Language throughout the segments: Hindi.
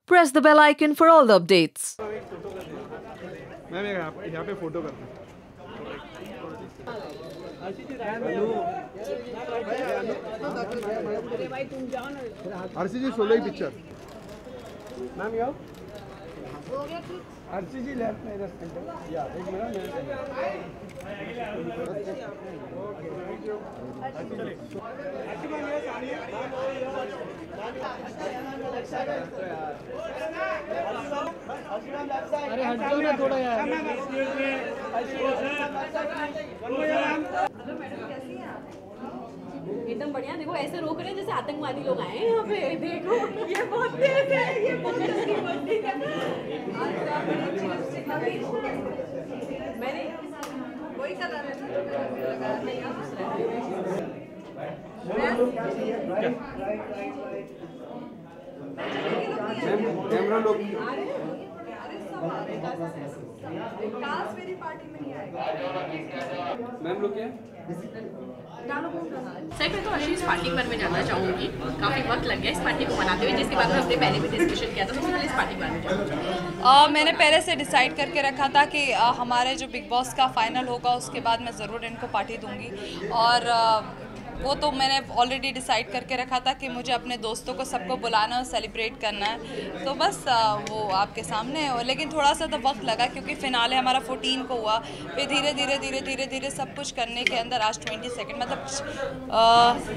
Press the bell icon for all the updates. Ma'am यहाँ पे फोटो करना। आरसी जी 16 पिक्चर। मैम यो आरसी जी लेफ्ट में इधर सेंटर या एक मिनट अरे हट जाओ ना थोड़ा यार। एकदम बढ़िया। देखो ऐसे रोक रहे हैं जैसे आतंकवादी लोग आए हैं यहाँ पे। देखो ये बहुत तेज है, ये बहुत मैंने वही कलर कैमरा लोग मैम लोग क्या सही में तो अर्शी इस पार्टी के बारे में जानना चाहूँगी। काफ़ी वक्त लग गया इस पार्टी को मनाते हुए, जिसके बारे में हमने पहले भी डिस्कशन किया था। तो मैं इस पार्टी के बारे में जानना चाहूँगी। मैंने पहले से डिसाइड करके रखा था कि हमारे जो बिग बॉस का फाइनल होगा उसके बाद मैं ज़रूर इनको पार्टी दूंगी, और वो तो मैंने ऑलरेडी डिसाइड करके रखा था कि मुझे अपने दोस्तों को सबको बुलाना और सेलिब्रेट करना है। तो बस वो आपके सामने है। लेकिन थोड़ा सा तो वक्त लगा क्योंकि फिनाले हमारा 14 को हुआ। फिर धीरे धीरे सब कुछ करने के अंदर आज 22 मतलब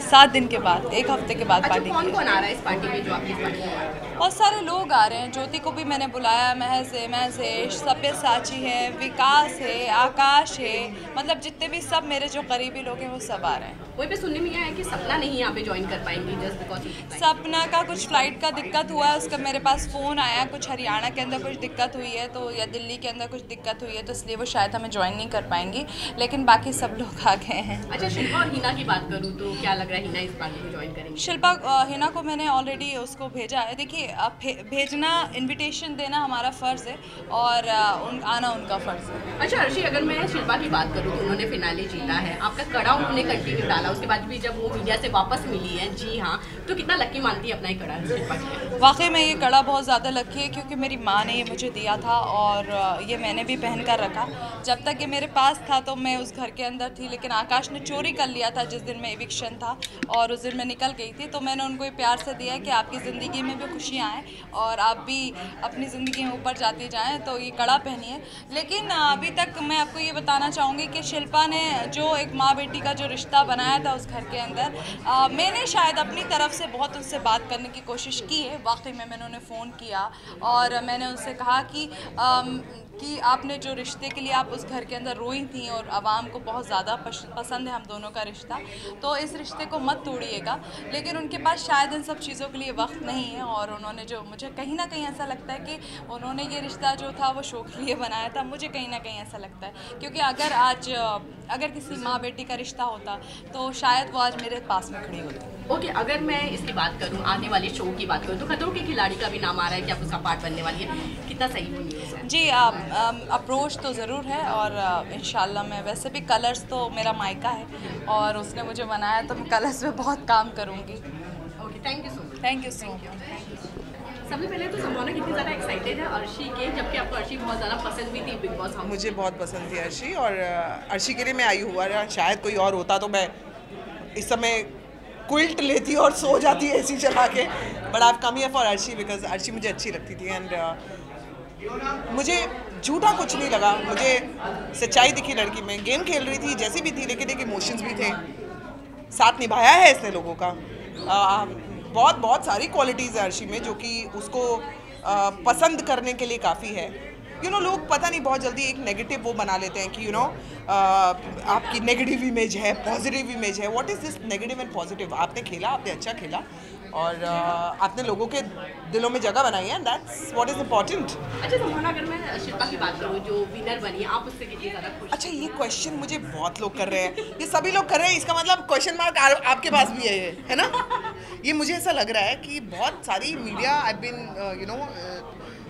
7 दिन के बाद, 1 हफ्ते के बाद पार्टी। कौन कौन आ रहा है इस पार्टी में जो आपकी पार्टी में? बहुत सारे लोग आ रहे हैं। ज्योति को भी मैंने बुलाया, महजेश, सब्यसाची है, विकास है, आकाश है, मतलब जितने भी सब मेरे जो करीबी लोग हैं वो सब आ रहे हैं। वही पे सुनने में आया है कि सपना नहीं यहाँ पे ज्वाइन कर पाएंगी जस्ट बिकॉज सपना का कुछ फ्लाइट का दिक्कत हुआ है, उसका मेरे पास फ़ोन आया, कुछ हरियाणा के अंदर कुछ दिक्कत हुई है तो, या दिल्ली के अंदर कुछ दिक्कत हुई है तो इसलिए वो शायद हमें ज्वाइन नहीं कर पाएंगी, लेकिन बाकी सब लोग आ गए हैं। अच्छा, शिल्पा और हिना की बात करूँ तो क्या लग रहा है हिना इस पार्टी को ज्वाइन करेंगी? शिल्पा हिना को मैंने ऑलरेडी उसको भेजा है। देखिए भेजना, इन्विटेशन देना हमारा फ़र्ज़ है और आना उनका फ़र्ज़ है। अच्छा अर्शी, अगर मैं शिल्पा की बात करूँ तो उन्होंने फिनाले जीता है, आपका कड़ा उन्होंने कंटिन्यू डाला, उसके बाद भी जब वो मीडिया से वापस मिली है, जी हाँ, तो कितना लकी मानती है अपना ही कड़ा शिल्पा? वाकई में ये कड़ा बहुत ज़्यादा लकी है क्योंकि मेरी माँ ने ये मुझे दिया था और ये मैंने भी पहन कर रखा। जब तक ये मेरे पास था तो मैं उस घर के अंदर थी, लेकिन आकाश ने चोरी कर लिया था जिस दिन में इविक्शन था और उस दिन मैं निकल गई थी। तो मैंने उनको ये प्यार से दिया है कि आपकी ज़िंदगी में भी खुशियाँ आएँ और आप भी अपनी ज़िंदगी में ऊपर जाती जाएँ, तो ये कड़ा पहनिए। लेकिन अभी तक मैं आपको ये बताना चाहूँगी कि शिल्पा ने जो एक माँ बेटी का जो रिश्ता बनाया था उस घर के अंदर, मैंने शायद अपनी तरफ से बहुत उनसे बात करने की कोशिश की है। वाकई में मैंने उन्हें फ़ोन किया और मैंने उनसे कहा कि आपने जो रिश्ते के लिए आप उस घर के अंदर रोई थी और आवाम को बहुत ज़्यादा पसंद है हम दोनों का रिश्ता, तो इस रिश्ते को मत तोड़िएगा। लेकिन उनके पास शायद इन सब चीज़ों के लिए वक्त नहीं है और उन्होंने जो, मुझे कहीं ना कहीं ऐसा लगता है कि उन्होंने ये रिश्ता जो था वो शो के लिए बनाया था। मुझे कहीं ना कहीं ऐसा लगता है क्योंकि अगर किसी माँ बेटी का रिश्ता होता तो शायद वो आज मेरे पास में खड़ी होती। ओके, अगर मैं इसकी बात करूं, आने वाले शो की बात करूं, तो खतरों के खिलाड़ी का भी नाम आ रहा है कि आप उसका पार्ट बनने वाली है, कितना सही होनी है? जी, अप्रोच तो ज़रूर है और इंशाल्लाह मैं, वैसे भी कलर्स तो मेरा मायका है और उसने मुझे बनाया तो मैं कलर्स में बहुत काम करूँगी। Okay, thank you so much. Thank you so much. सबसे पहले तो संभावना कितनी ज़्यादा एक्साइटेड है अर्शी के, जबकि आपको अर्शी बहुत ज़्यादा पसंद भी थी बिग बॉस हाउस? मुझे बहुत पसंद थी अर्शी और अर्शी के लिए मैं आई हुआ। शायद कोई और होता तो मैं इस समय क्विल्ट लेती और सो जाती एसी चला के, but I come here for Arshi because Arshi मुझे अच्छी लगती थी एंड मुझे झूठा कुछ नहीं लगा, मुझे सच्चाई दिखी लड़की में। गेम खेल रही थी जैसी भी थी, लेकिन एक इमोशंस भी थे, साथ निभाया है इसने लोगों का। बहुत सारी क्वालिटीज़ है अर्शी में जो कि उसको पसंद करने के लिए काफ़ी है। लोग पता नहीं बहुत जल्दी एक नेगेटिव वो बना लेते हैं कि आपकी नेगेटिव इमेज है, पॉजिटिव इमेज है। What is this negative and positive? आपने खेला, आपने अच्छा खेला और आपने लोगों के दिलों में जगह बनाई है, दैट्स व्हाट इज़ इम्पॉर्टेंट। अच्छा संभावना, अगर मैं शिल्पा की बात करूँ जो विनर बनी, आप उससे कितनी ज़्यादा खुश? अच्छा, ये क्वेश्चन मुझे बहुत लोग कर रहे हैं, ये सभी लोग कर रहे हैं, इसका मतलब क्वेश्चन मार्क आपके पास भी है ना? ये मुझे ऐसा लग रहा है कि बहुत सारी media, I been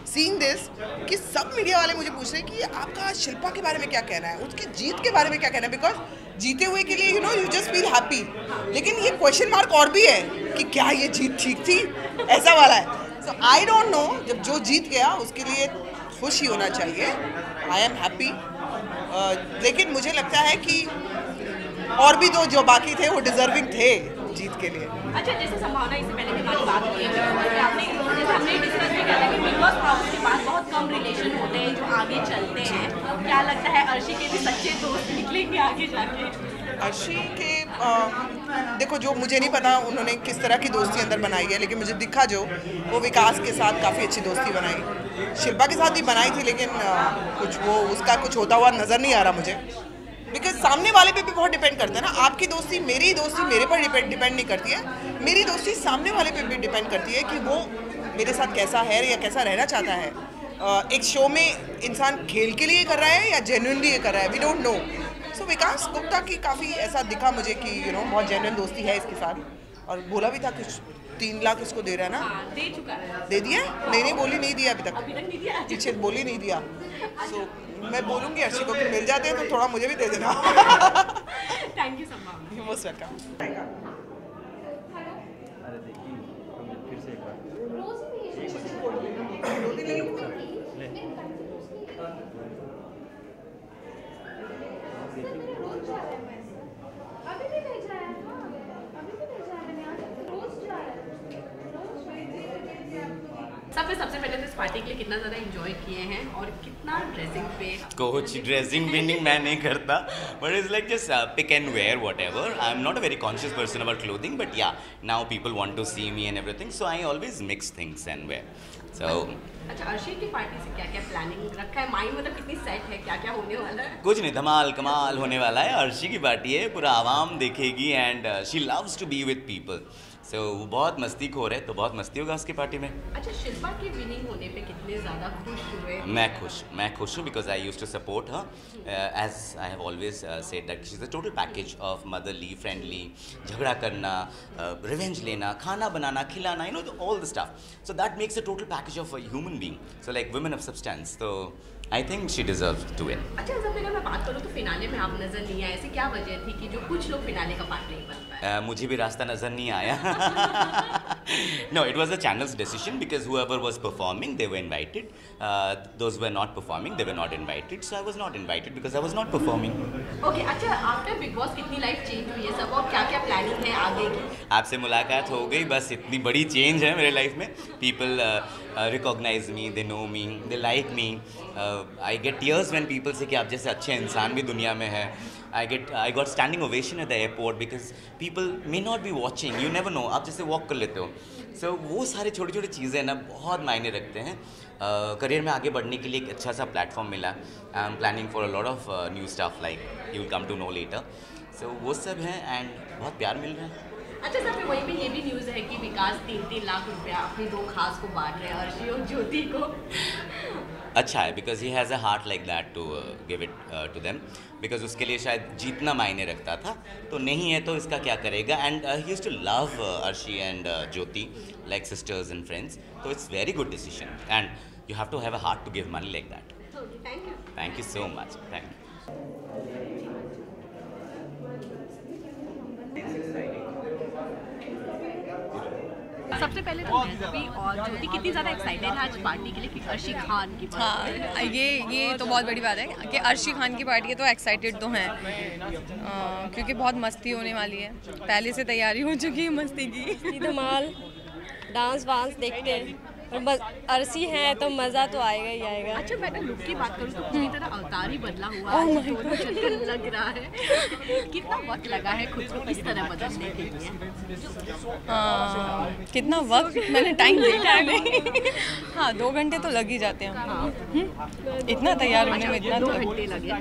seeing this, कि सब मीडिया वाले मुझे पूछ रहे हैं कि आपका शिल्पा के बारे में क्या कहना है, उसकी जीत के बारे में क्या कहना है, बिकॉज जीते हुए के लिए यू जस्ट फील हैप्पी, लेकिन ये क्वेश्चन मार्क और भी है कि क्या ये जीत ठीक थी, ऐसा वाला है। सो आई डोंट नो, जब जो जीत गया उसके लिए खुश ही होना चाहिए, आई एम हैप्पी। लेकिन मुझे लगता है कि और भी दो जो बाकी थे वो डिजर्विंग थे जीत के लिए। अच्छा, जैसे संभावना इससे पहले भी हमारी बात हुई है, आपने जैसे हमने डिस्कस भी किया था कि बिग बॉस हाउस के बाद बहुत कम रिलेशन होते हैं जो आगे चलते हैं। क्या लगता है अर्शी के भी सच्चे दोस्त निकलेंगे आगे जाके? अर्शी के देखो, जो मुझे नहीं पता उन्होंने किस तरह की दोस्ती अंदर बनाई है, लेकिन मुझे दिखा जो वो विकास के साथ काफ़ी अच्छी दोस्ती बनाई, शिल्पा के साथ भी बनाई थी, लेकिन कुछ वो उसका कुछ होता हुआ नज़र नहीं आ रहा मुझे। बिकॉज सामने वाले पे भी बहुत डिपेंड करता है ना, आपकी दोस्ती मेरी दोस्ती मेरे पर डिपेंड नहीं करती है, मेरी दोस्ती सामने वाले पे भी डिपेंड करती है कि वो मेरे साथ कैसा है या कैसा रहना चाहता है। एक शो में इंसान खेल के लिए कर रहा है या जेन्युइनली कर रहा है, वी डोंट नो। सो विकास गुप्ता की काफ़ी ऐसा दिखा मुझे कि बहुत जेन्युइन दोस्ती है इसके साथ, और बोला भी था कुछ 3 लाख इसको दे रहा है ना, दे चुका है। दे दिया? नहीं बोली नहीं दिया अभी तक नहीं दिया, पीछे बोली नहीं दिया। सो मैं बोलूँगी अर्शी को कि मिल जाते हैं तो थोड़ा मुझे भी दे देना। Thank you so much. Most welcome. सबसे पहले तो इस पार्टी के लिए कितना ज़्यादा एंजॉय किए हैं और कितना ड्रेसिंग पे? कुछ ड्रेसिंग बिनिंग मैं नहीं करता, but it's like just pick and wear whatever. I am not a very conscious person about clothing, but yeah now people want to see me and everything, so I always mix things and wear. So अच्छा, अर्शी की पार्टी से क्या क्या प्लानिंग रखा है माइंड, मतलब कितनी सेट है, क्या क्या होने वाला है? कुछ नहीं, धमाल कमाल होने वाला है। अर्शी की पार्टी है, पूरा आवाम देखेगी and she loves to be with people, so वो बहुत मस्ती खोर है, तो बहुत मस्ती होगा उसकी पार्टी में। अच्छा, शिल्पा के विनिंग होने पे कितने ज़्यादा खुश हुए? मैं खुश हूँ because I use to support her, as I have always said that she is the total package of motherly, friendly, झगड़ा करना, रिवेंज लेना, खाना बनाना, खिलाना, you know all the stuff, so that makes a total package of a human being, so like women of substance, तो I think she deserves to win. अच्छा, जब अगर मैं बात करूँ तो फिनाले में आप नजर नहीं आए, ऐसी क्या वजह थी कि जो कुछ लोग फिनाले का पार्ट नहीं बन पाए? मुझे भी रास्ता नज़र नहीं आया। No, it was the channel's decision because whoever was performing, they were invited. Those who were not performing, they were not invited. So I was not invited because I was not performing. Okay, अच्छा, आफ्टर बिग बॉस कितनी लाइफ चेंज हुई है सब, और क्या क्या प्लानिंग है आगे की? आपसे मुलाकात हो गई, बस इतनी बड़ी चेंज है मेरे लाइफ में। People recognize me, they know me, they like me. I get tears when people say कि आप जैसे अच्छे इंसान भी दुनिया में है। I got standing ovation at the airport because people may not be watching, you never know, आप जैसे वॉक कर लेते हो, so वो सारे छोटी छोटी चीज़ें ना बहुत मायने रखते हैं। करियर में आगे बढ़ने के लिए एक अच्छा सा प्लेटफॉर्म मिला। I am planning for a lot of new stuff like you will come to know later, so वो सब है एंड बहुत प्यार मिल रहा है। अच्छा सर, फिर वहीं पे ये भी न्यूज़ है कि विकास 3-3 लाख रुपया अपनी 2 खास को बांट रहे हैं, अर्शी और ज्योति को। अच्छा है because he has a heart like that to give it to them, because उसके लिए शायद जीतना मायने रखता था, तो नहीं है तो इसका क्या करेगा। And he used to love Arshi and Jyoti like sisters and friends, तो it's very good decision and you have to have a heart to give money like that. Thank you so much, thank you. सबसे पहले तो भी और ज्योति कितनी ज़्यादा एक्साइटेड है आज पार्टी के लिए, क्योंकि अर्शी खान की पार्टी। हाँ, ये तो बहुत बड़ी बात है कि अर्शी खान की पार्टी है, तो एक्साइटेड तो हैं क्योंकि बहुत मस्ती होने वाली है, पहले से तैयारी हो चुकी है मस्ती की। धमाल डांस वांस देखते हैं, और बस अर्शी है तो मज़ा तो आएगा ही आएगा। अच्छा, मैं अगर लुक की बात करूँ तो पूरी तरह अवतार ही बदला हुआ है, दोनों चक्कर लग रहा है। कितना वक्त लगा है खुद को इस तरह बदलने के लिए? कितना वक्त, मैंने टाइम देखा नहीं। हाँ, 2 घंटे तो लग ही जाते हैं। इतना तैयार होने में इतना 2 घंटे लगे।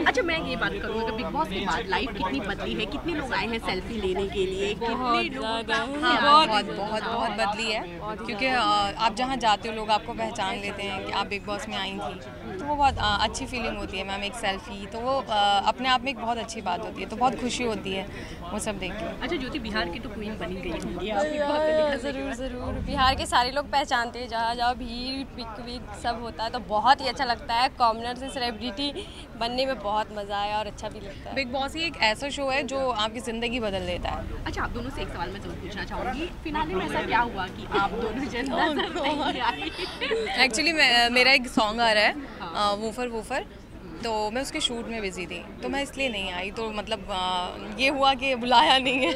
अच्छा, मैं ये बात करूँ अगर बिग बॉस के बाद लाइफ कितनी बदली है, कितने लोग आए हैं सेल्फी लेने के लिए, कितने लोग? हाँ, बहुत बदली है, क्योंकि आप जहाँ जाते हो लोग आपको पहचान लेते हैं कि आप बिग बॉस में आई थी, वो बहुत अच्छी फीलिंग होती है मैम। एक सेल्फी तो वो अपने आप में एक बहुत अच्छी बात होती है, तो बहुत खुशी होती है वो सब देख के। अच्छा ज्योति, बिहार की तो क्वीन बनी गई होंगी आप। ज़रूर ज़रूर, बिहार के सारे लोग पहचानते हैं, जहाँ जहाँ भीड़ पिक विक सब होता है तो बहुत ही अच्छा लगता है। कॉमनर से सेलिब्रिटी बनने में बहुत मज़ा आया और अच्छा भी लगता है। बिग बॉस ही एक ऐसा शो है जो आपकी ज़िंदगी बदल देता है। अच्छा आप दोनों से एक सवाल मैं जरूर पूछना चाहूँगी, फिनाले में ऐसा क्या हुआ कि आप दोनों जन नजर नहीं आई? एक्चुअली मेरा एक सॉन्ग आ रहा है वूफर वूफर, तो मैं उसके शूट में बिजी थी तो मैं इसलिए नहीं आई। तो मतलब ये हुआ कि बुलाया नहीं है।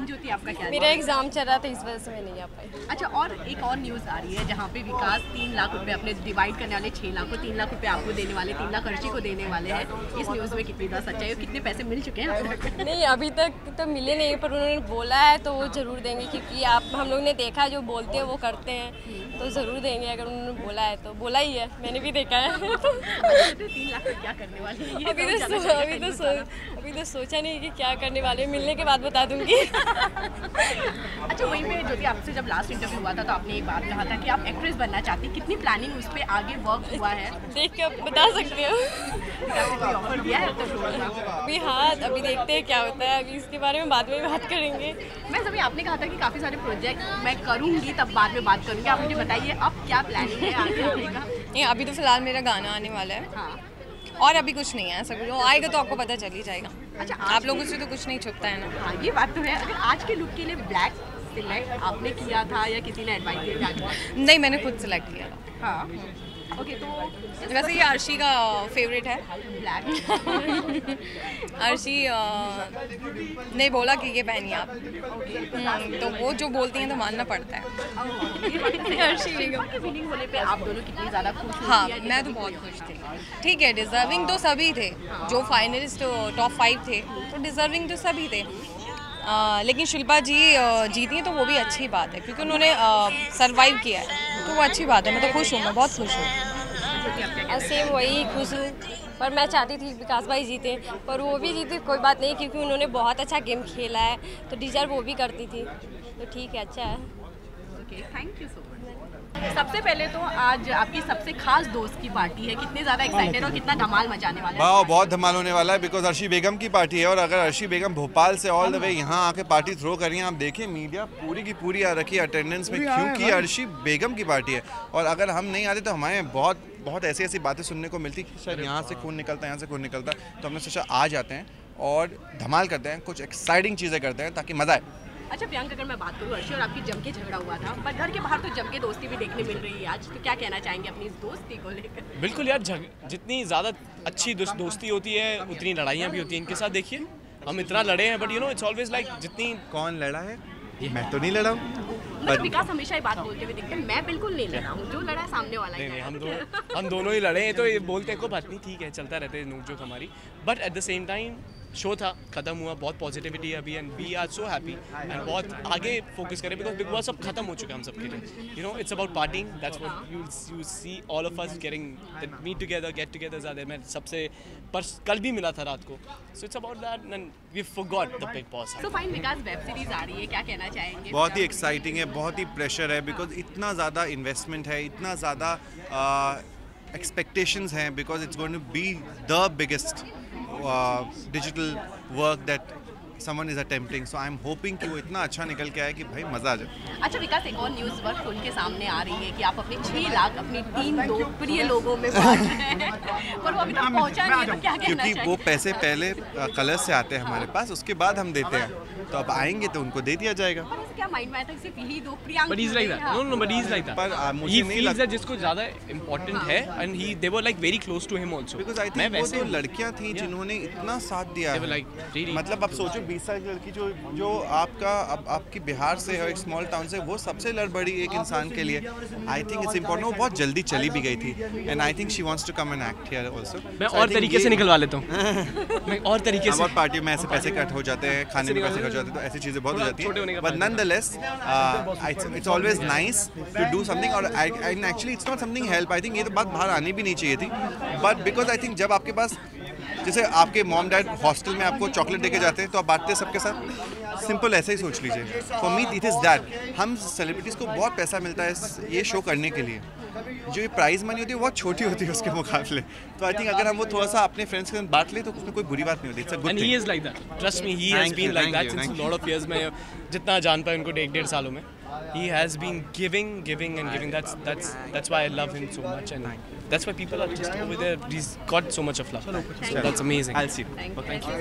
ज्योति आपका क्या? मेरा एग्ज़ाम चल रहा था, इस वजह से मैं नहीं आ पाई। अच्छा, और एक और न्यूज़ आ रही है जहाँ पे विकास 3 लाख रुपए अपने डिवाइड करने वाले, 6 लाख को 3 लाख रुपए आपको देने वाले, 3 लाख अर्शी को देने वाले हैं। इस न्यूज़ में कितनी ज़्यादा सच्चाई है, कितने पैसे मिल चुके हैं? नहीं अभी तक तो मिले नहीं, पर उन्होंने बोला है तो वो ज़रूर देंगे, क्योंकि हम लोग ने देखा जो बोलते हैं वो करते हैं, तो ज़रूर देंगे। अगर उन्होंने बोला है तो बोला ही है, मैंने भी देखा है। 3 लाख में क्या करने वाले हैं? अभी तो सोचा नहीं कि क्या करने वाले, मिलने के बाद बता दूंगी। अच्छा वहीं पे ज्योति, आपसे जब लास्ट इंटरव्यू हुआ था तो आपने एक बात कहा था कि आप एक्ट्रेस बनना चाहती, कितनी प्लानिंग उस पर आगे वर्क हुआ है? देख के बता सकते हो। कोई ऑफर दिया है तो अभी हाँ, अभी देखते हैं क्या होता है, अभी इसके बारे में बाद में बात करेंगे। मैं सभी आपने कहा था कि काफ़ी सारे प्रोजेक्ट मैं करूँगी तब बाद में बात करूँगी, आप मुझे बताइए अब क्या प्लानिंग है आगे आएगा? नहीं अभी तो फिलहाल मेरा गाना आने वाला है। हाँ। और अभी कुछ नहीं है ऐसा, कुछ आएगा तो आपको पता चल ही जाएगा। अच्छा आप लोगों से तो कुछ नहीं छुपता है ना। हाँ ये बात तो है। अगर आज के लुक के लिए ब्लैक सिलेक्ट आपने किया था या किसी ने एडवाइस दिया था? नहीं मैंने खुद सेलेक्ट किया था। हाँ ओके, तो वैसे ये अर्शी का फेवरेट है ब्लैक। अर्शी ने बोला कि ये पहनिए आप, तो वो जो बोलती हैं तो मानना पड़ता है। अर्शी की विनिंग होने पे आप दोनों कितनी ज़्यादा खुश हुई? हाँ मैं तो बहुत खुश थी। ठीक है, डिज़र्विंग तो सभी थे, जो फाइनलिस्ट टॉप 5 थे तो डिज़र्विंग तो सभी थे। लेकिन शिल्पा जी जीती हैं तो वो भी अच्छी बात है, क्योंकि उन्होंने सरवाइव किया है, तो वो अच्छी बात है। मैं तो खुश हूँ, मैं बहुत खुश हूँ। सेम वही खुश हूँ, पर मैं चाहती थी विकास भाई जीते, पर वो भी जीते कोई बात नहीं, क्योंकि उन्होंने बहुत अच्छा गेम खेला है तो डिजर्व वो भी करती थी, तो ठीक है, अच्छा है। Okay, thank you so much. सबसे पहले तो आज आपकी सबसे खास दोस्त की पार्टी है, कितने ज़्यादा एक्साइटेड और कितना धमाल मचाने वाला है? वाह, बहुत धमाल होने वाला है, बिकॉज अर्शी बेगम की पार्टी है। और अगर अर्शी बेगम भोपाल से ऑल द वे यहाँ आके पार्टी थ्रो कर रही हैं, आप देखिए मीडिया पूरी की पूरी आ रखी है अटेंडेंस में, क्योंकि अर्शी बेगम की पार्टी है। और अगर हम नहीं आते तो हमारे बहुत ऐसी ऐसी बातें सुनने को मिलती कि शायद यहाँ से खून निकलता है, यहाँ से खून निकलता है, तो हमने सोचा आ जाते हैं और धमाल करते हैं, कुछ एक्साइटिंग चीज़ें करते हैं ताकि मज़ा आए। अच्छा प्रियंका, अगर मैं बात करूँ अर्शी और आपकी जम के झगड़ा हुआ था, पर घर के बाहर तो जम के दोस्ती भी देखने मिल रही है आज, तो क्या कहना चाहेंगे अपनी इस दोस्ती को लेकर? बिल्कुल यार, जितनी ज़्यादा अच्छी दोस्ती होती है उतनी लड़ाइयाँ भी होती हैं। इनके साथ देखिए हम इतना लड़े हैं, but you know it's always like जितनी। कौन लड़ा है? मैं तो नहीं लड़ा हूँ। विकास हमेशा ये बात बोलते हुए दिखते हैं, मैं बिल्कुल नहीं लड़ा हूँ, जो लड़ा है सामने वाला ही। नहीं, हम दोनों ही लड़े हैं, तो ये बोलते हैं को बात नहीं, ठीक है, चलता रहते हैं नोक जोक हमारी। But at the same time show था, खत्म हुआ, बहुत पॉजिटिविटी है अभी, and we are so happy and बहुत आगे फोकस करें, बिकॉज बिग बॉस अब खत्म हो चुका है हम सबके लिए। You know it's about parting, that's what you see all of us getting meet together, get together ज़्यादा। मैं सबसे कल भी मिला था रात को, so it's about that and we forgot the Bigg Boss. So fine Vikas, web series आ रही है, क्या कहना चाहेंगे? बहुत ही एक्साइटिंग है, बहुत ही प्रेशर है, बिकॉज इतना ज़्यादा इन्वेस्टमेंट है, इतना ज़्यादा एक्सपेक्टेशंस हैं, because it's going to be the biggest digital work that someone is attempting, so I'm hoping कि वो इतना अच्छा निकल के आए कि भाई मज़ा आ जाए। अच्छा विकास, एक और न्यूज़ वर्क खुल के सामने आ रही है कि आप अपने 6 लाख अपनी 3 लोकप्रिय लोगों में बांट रहे हैं, पर वो अभी तक पहुंचा नहीं है, तो क्या कहना चाहिए? क्योंकि वो पैसे पहले कलर्स से आते हैं हमारे पास, उसके बाद हम देते हैं, तो अब आएंगे तो उनको दे दिया जाएगा। क्या माइंड में आया था सिर्फ यही 2 Priyanka? But he's like that. No, but he's like that. पर मुझे he नहीं feels लगता, that जिसको ज़्यादा important है, and they were like very close to him also. because I think वो तो लड़कियां थी जिन्होंने इतना साथ दिया They were है। like really. मतलब आप सोचो 20 साल की लड़की जो आपकी बिहार से है, एक स्मॉल टाउन से, वो सबसे लड़बड़ी एक इंसान के लिए आई थिंक इट्स इम्पोर्टेंट। वो बहुत जल्दी चली भी गई थी, and I think she wants to come and act here also. मैं और तरीके से निकलवा लेता हूँ। मैं और तरीके से। बहुत पार्टियों में ऐसे पैसे कट हो जाते हैं, खाने में पैसे खर्च हो जाते हैं, तो ऐसी चीज़ें बहुत हो जाती हैं। But nonetheless, it's always nice to do something, और actually it's not something help. I think ये तो बात बाहर आनी भी नहीं चाहिए थी, but because I think जब आपके पास, जैसे आपके मॉम डैड हॉस्टल में आपको चॉकलेट देके जाते हैं, तो आप बांटते हैं सबके साथ, सिंपल ऐसा ही सोच लीजिए। For me it is that, हम सेलिब्रिटीज़ को बहुत पैसा मिलता है ये शो करने के लिए, जो ये प्राइज़ मनी होती है बहुत छोटी होती है उसके मुकाबले। तो आई थिंक अगर हम वो थोड़ा सा अपने फ्रेंड्स के साथ बांट ले तो उसमें कोई बुरी बात नहीं होती। It's a good thing. And he is like that, trust me, he has been like that since lot of years. मैं जितना जान पाया उनको 1.5 सालों में, he has been giving and giving. That's why I love him so much, and that's why people are just over there. He's got so much of love. So that's amazing. I'll see. Thank you.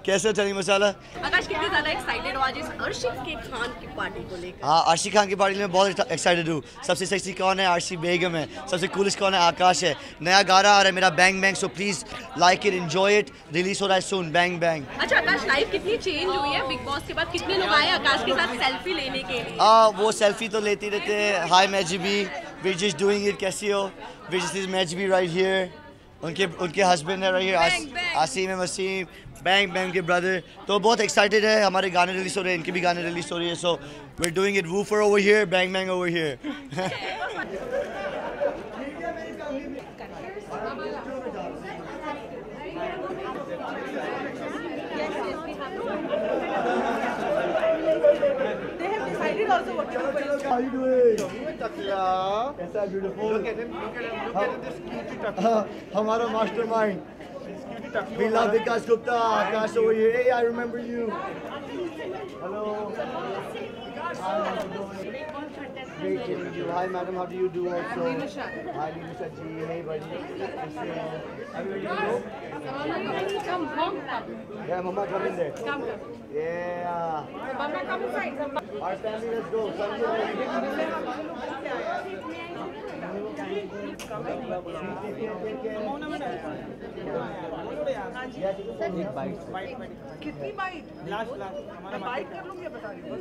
कैसे चली मसाला? आकाश कितने ज़्यादा एक्साइटेड हो आज इस अर्शी के खान की पार्टी को लेकर? हाँ, अर्शी खान की पार्टी में बहुत एक्साइटेड हूँ। सबसे सेक्सी कौन है? अर्शी बेगम है। सबसे कूलेस्ट कौन है? आकाश है। नया गाना आ रहा है मेरा bang bang, so please like it, enjoy it. Release हो रहा है सून, बैंग बैंग। अच्छा आकाश, लाइफ कितनी चेंज हुई है बिग बॉस के बाद? कितने लोग आए आकाश के साथ सेल्फी लेने के लिए? वो सेल्फी तो लेते रहते हैं। हाय मैजिबी, वी जस्ट डूइंग इट, कैसी हो? वी जस्ट इज मैजिबी राइट हियर। उनके हस्बैंड है राइट हियर, आसिम है, वसीम, बैंग बैंग के ब्रदर। तो बहुत एक्साइटेड है, हमारे गाने रिलीज हो रहे हैं, इनके भी गाने रिलीज हो रही है। So we are doing it, woofer over here, bang bang over here. How you doing? Takla. Beautiful. Look at him. Look at this cutie takla. हमारा mastermind. This cutie takla. We love Vikas Gupta. Akash over here. Hey, I remember you. Hello. Hi, how's it going? Great to meet you. Hi, madam. How do you do also? Hi, Nisha ji. Hey, buddy. Are you ready to go? Come home. Yeah, mama, come in there. Come. Yeah. Mama, come inside. Our family, let's go. कितनी बाइट? लास्ट हमारा बाइट कर लूँगी, बता रही हूँ।